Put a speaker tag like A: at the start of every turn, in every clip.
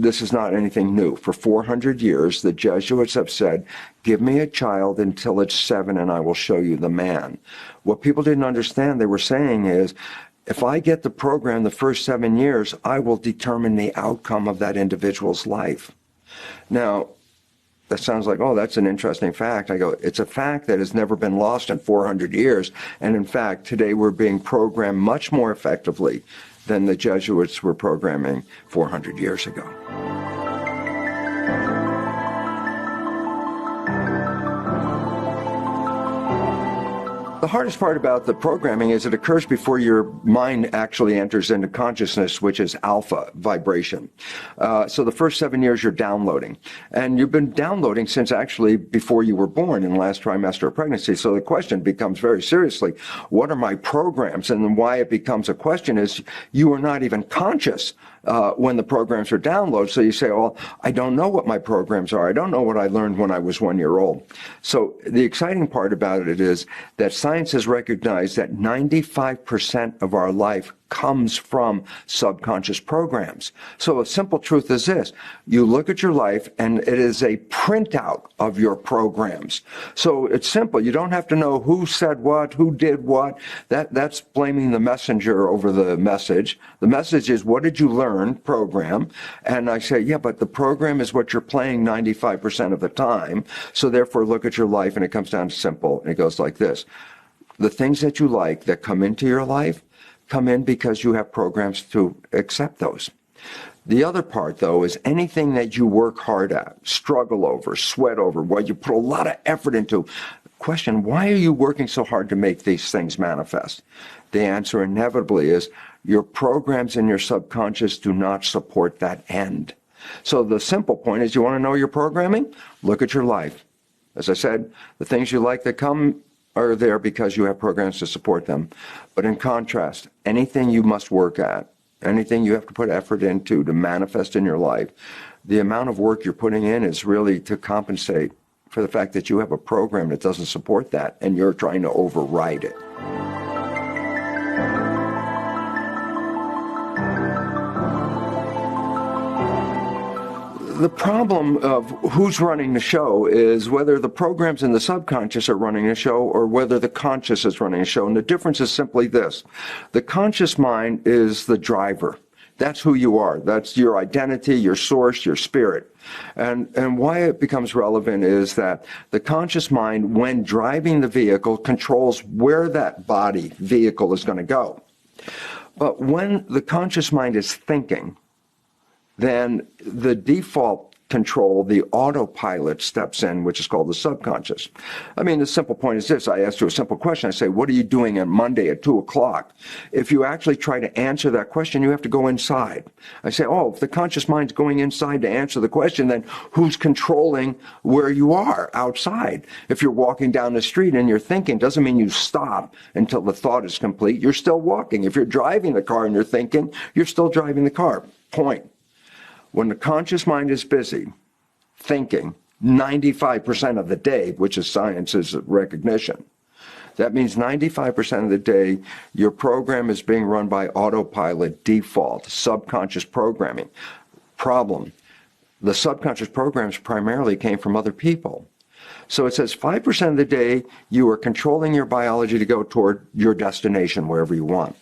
A: this is not anything new. For 400 years, the Jesuits have said, give me a child until it's 7 and I will show you the man. What people didn't understand, they were saying is, if I get the program the first 7 years, I will determine the outcome of that individual's life. Now, that sounds like, oh, that's an interesting fact. I go, it's a fact that has never been lost in 400 years. And in fact, today we're being programmed much more effectively than the Jesuits were programming 400 years ago. The hardest part about the programming is it occurs before your mind actually enters into consciousness, which is alpha vibration. So the first 7 years you're downloading. And you've been downloading since actually before you were born in the last trimester of pregnancy. So the question becomes very seriously, what are my programs? And why it becomes a question is you are not even conscious when the programs are downloaded. So you say, well, I don't know what my programs are. I don't know what I learned when I was 1 year old. So the exciting part about it is that science has recognized that 95% of our life comes from subconscious programs. So a simple truth is this: you look at your life and it is a printout of your programs. So it's simple. You don't have to know who said what, who did what. That's blaming the messenger over the message. The message is, what did you learn? Program. And I say, yeah, but the program is what you're playing 95% of the time. So therefore look at your life, and it comes down to simple. And it goes like this: the things that you like that come into your life come in because you have programs to accept those. The other part, though, is anything that you work hard at, struggle over, sweat over, what you put a lot of effort into. Question, why are you working so hard to make these things manifest? The answer inevitably is your programs in your subconscious do not support that end. So the simple point is, you want to know your programming? Look at your life. As I said, the things you like that come are there because you have programs to support them. But in contrast, anything you must work at, anything you have to put effort into to manifest in your life, the amount of work you're putting in is really to compensate for the fact that you have a program that doesn't support that, and you're trying to override it. The problem of who's running the show is whether the programs in the subconscious are running the show or whether the conscious is running the show. And the difference is simply this: the conscious mind is the driver. That's who you are. That's your identity, your source, your spirit. And why it becomes relevant is that the conscious mind, when driving the vehicle, controls where that body vehicle is going to go. But when the conscious mind is thinking, then the default control, the autopilot, steps in, which is called the subconscious. I mean, the simple point is this. I asked you a simple question. I say, what are you doing on Monday at 2 o'clock? If you actually try to answer that question, you have to go inside. I say, oh, if the conscious mind's going inside to answer the question, then who's controlling where you are outside? If you're walking down the street and you're thinking, doesn't mean you stop until the thought is complete. You're still walking. If you're driving the car and you're thinking, you're still driving the car. Point. When the conscious mind is busy thinking 95% of the day, which is science's recognition, that means 95% of the day your program is being run by autopilot, default, subconscious programming. Problem, the subconscious programs primarily came from other people. So it says 5% of the day you are controlling your biology to go toward your destination, wherever you want.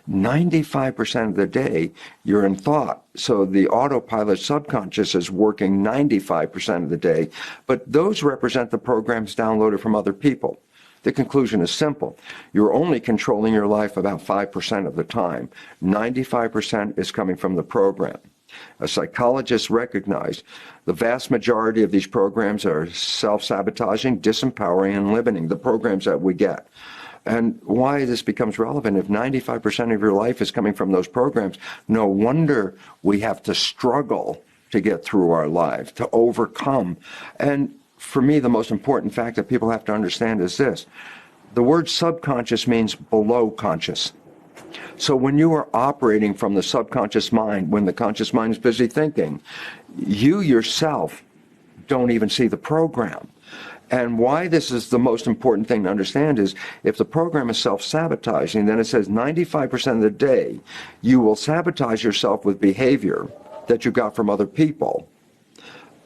A: 95% of the day you're in thought. So the autopilot subconscious is working 95% of the day, but those represent the programs downloaded from other people. The conclusion is simple. You're only controlling your life about 5% of the time. 95% is coming from the program. A psychologist recognized the vast majority of these programs are self-sabotaging, disempowering, and limiting, the programs that we get. And why this becomes relevant, if 95% of your life is coming from those programs, no wonder we have to struggle to get through our life, to overcome. And for me, the most important fact that people have to understand is this. The word subconscious means below conscious. So when you are operating from the subconscious mind, when the conscious mind is busy thinking, you yourself don't even see the program. And why this is the most important thing to understand is if the program is self-sabotaging, then it says 95% of the day you will sabotage yourself with behavior that you got from other people,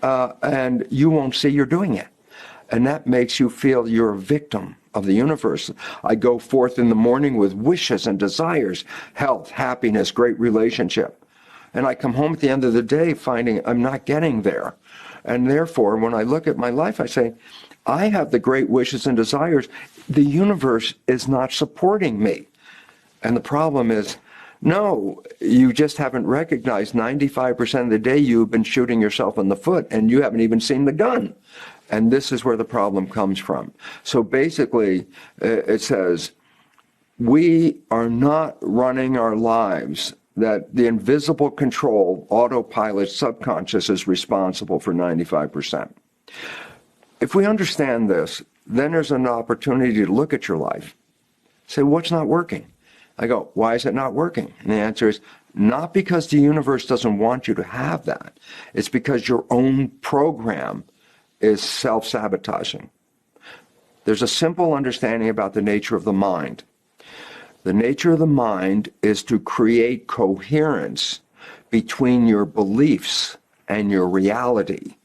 A: and you won't see you're doing it. And that makes you feel you're a victim of the universe. I go forth in the morning with wishes and desires, health, happiness, great relationship. And I come home at the end of the day finding I'm not getting there. And therefore, when I look at my life, I say, I have the great wishes and desires. The universe is not supporting me. And the problem is, no, you just haven't recognized 95% of the day you've been shooting yourself in the foot and you haven't even seen the gun. And this is where the problem comes from. So basically, it says, we are not running our lives, that the invisible control, autopilot, subconscious is responsible for 95%. If we understand this, then there's an opportunity to look at your life. Say, what's not working? I go, why is it not working? And the answer is, not because the universe doesn't want you to have that. It's because your own program is self-sabotaging. There's a simple understanding about the nature of the mind. The nature of the mind is to create coherence between your beliefs and your reality.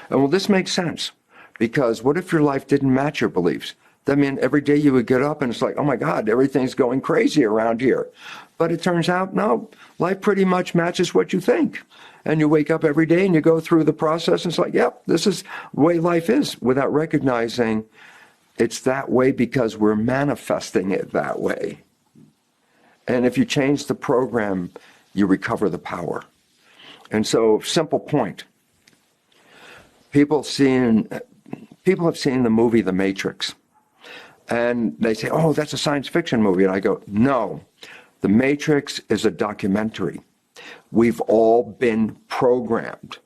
A: And well, this makes sense, because what if your life didn't match your beliefs? That means every day you would get up and it's like, oh my God, everything's going crazy around here. But it turns out, no, life pretty much matches what you think. And you wake up every day and you go through the process and it's like, yep, this is the way life is, without recognizing it's that way because we're manifesting it that way. And if you change the program, you recover the power. And so, simple point. People have seen the movie The Matrix. And they say, oh, that's a science fiction movie. And I go, no, The Matrix is a documentary. We've all been programmed.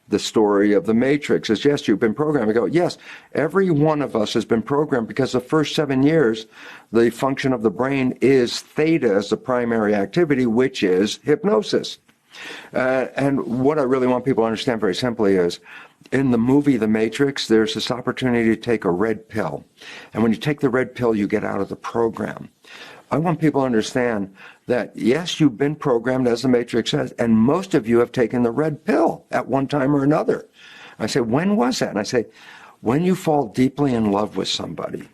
A: The story of The Matrix is, yes, you've been programmed. I go, yes, every one of us has been programmed, because the first 7 years, the function of the brain is theta as the primary activity, which is hypnosis. And what I really want people to understand very simply is, in the movie The Matrix, there's this opportunity to take a red pill. And when you take the red pill, you get out of the program. I want people to understand that, yes, you've been programmed, as The Matrix says, and most of you have taken the red pill at one time or another. I say, when was that? And I say, when you fall deeply in love with somebody.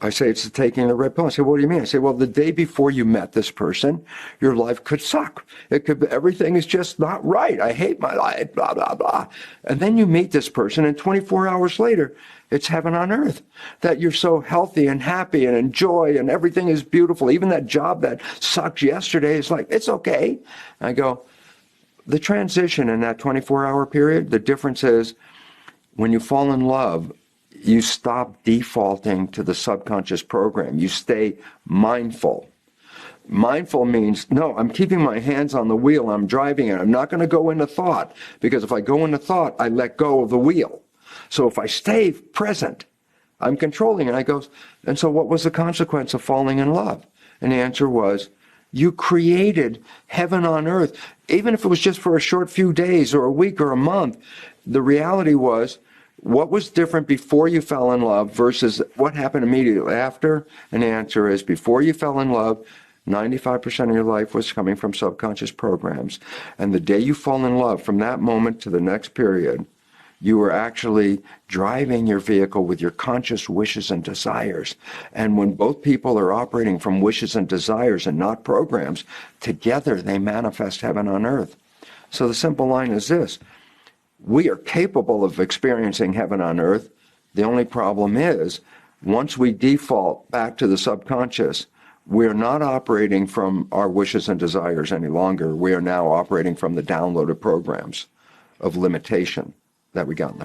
A: I say, it's taking the red pill. I say, what do you mean? I say, well, the day before you met this person, your life could suck. It could, everything is just not right. I hate my life, blah, blah, blah. And then you meet this person, and 24 hours later, it's heaven on earth. That you're so healthy and happy and enjoy, and everything is beautiful. Even that job that sucked yesterday is like, it's okay. I go, the transition in that 24-hour period, the difference is, when you fall in love, you stop defaulting to the subconscious program. You stay mindful. Mindful means, no, I'm keeping my hands on the wheel. I'm driving it. I'm not going to go into thought, because if I go into thought, I let go of the wheel. So if I stay present, I'm controlling it. I go, and so what was the consequence of falling in love? And the answer was, you created heaven on earth. Even if it was just for a short few days or a week or a month, the reality was, what was different before you fell in love versus what happened immediately after? And the answer is, before you fell in love, 95% of your life was coming from subconscious programs. And the day you fall in love, from that moment to the next period, you were actually driving your vehicle with your conscious wishes and desires. And when both people are operating from wishes and desires and not programs, together they manifest heaven on earth. So the simple line is this: we are capable of experiencing heaven on earth. The only problem is, once we default back to the subconscious, we're not operating from our wishes and desires any longer. We are now operating from the downloaded programs of limitation that we got in the